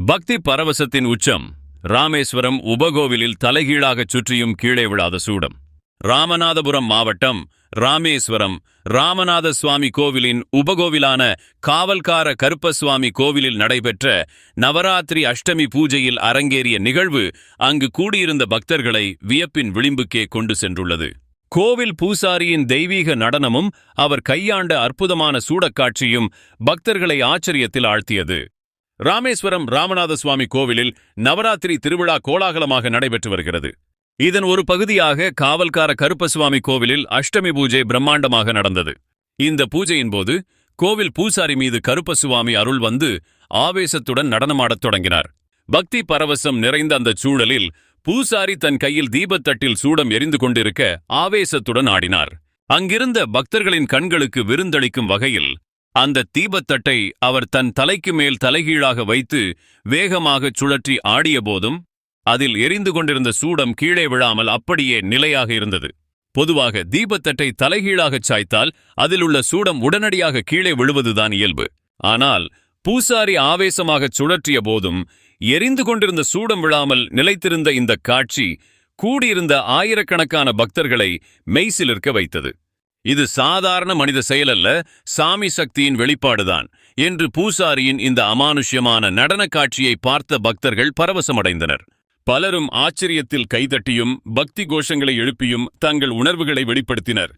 பக்தி பரவசத்தின் உச்சம். ராமேஸ்வரம் உபகோவிலில் தலைகீழாகச் சுற்றியும் கீழே விழாத சூடம். ராமநாதபுரம் மாவட்டம் ராமேஸ்வரம் ராமநாத சுவாமி கோவிலின் உபகோவிலான காவல்கார கருப்பசுவாமி கோவிலில் நடைபெற்ற நவராத்திரி அஷ்டமி பூஜையில் அரங்கேறிய நிகழ்வு அங்கு கூடியிருந்த பக்தர்களை வியப்பின் விளிம்புக்கே கொண்டு சென்றுள்ளது. கோவில் பூசாரியின் தெய்வீக நடனமும் அவர் கையாண்ட அற்புதமான சூடக்காட்சியும் பக்தர்களை ஆச்சரியத்தில் ஆழ்த்தியது. ராமேஸ்வரம் ராமநாத சுவாமி கோவிலில் நவராத்திரி திருவிழா கோலாகலமாக நடைபெற்று வருகிறது. இதன் ஒரு பகுதியாக காவல்கார கருப்பசுவாமி கோவிலில் அஷ்டமி பூஜை பிரம்மாண்டமாக நடந்தது. இந்த பூஜையின் போது கோவில் பூசாரி மீது கருப்பசுவாமி அருள் வந்து ஆவேசத்துடன் நடனமாடத் தொடங்கினார். பக்தி பரவசம் நிறைந்த அந்த சூழலில் பூசாரி தன் கையில் தீபத்தட்டில் சூடம் எரிந்து கொண்டிருக்க ஆவேசத்துடன் ஆடினார். அங்கிருந்த பக்தர்களின் கண்களுக்கு விருந்தளிக்கும் வகையில் அந்த தீபத்தட்டை அவர் தன் தலைக்கு மேல் தலைகீழாக வைத்து வேகமாகச் சுழற்றி ஆடிய போதும் அதில் எரிந்து கொண்டிருந்த சூடம் கீழே விழாமல் அப்படியே நிலையாக இருந்தது. பொதுவாக தீபத்தட்டை தலைகீழாகச் சாய்த்தால் அதில் உள்ள சூடம் உடனடியாக கீழே விழுவதுதான் இயல்பு. ஆனால் பூசாரி ஆவேசமாகச் சுழற்றிய போதும் எரிந்து கொண்டிருந்த சூடம் விழாமல் நிலைத்திருந்த இந்த காட்சி கூடியிருந்த ஆயிரக்கணக்கான பக்தர்களை மெய்சிலிர்க்க வைத்தது. இது சாதாரண மனித செயலல்ல, சாமி சக்தியின் வெளிப்பாடுதான் என்று பூசாரியின் இந்த அமானுஷ்யமான நடன காட்சியை பார்த்த பக்தர்கள் பரவசமடைந்தனர். பலரும் ஆச்சரியத்தில் கைதட்டியும் பக்தி கோஷங்களை எழுப்பியும் தங்கள் உணர்வுகளை வெளிப்படுத்தினர்.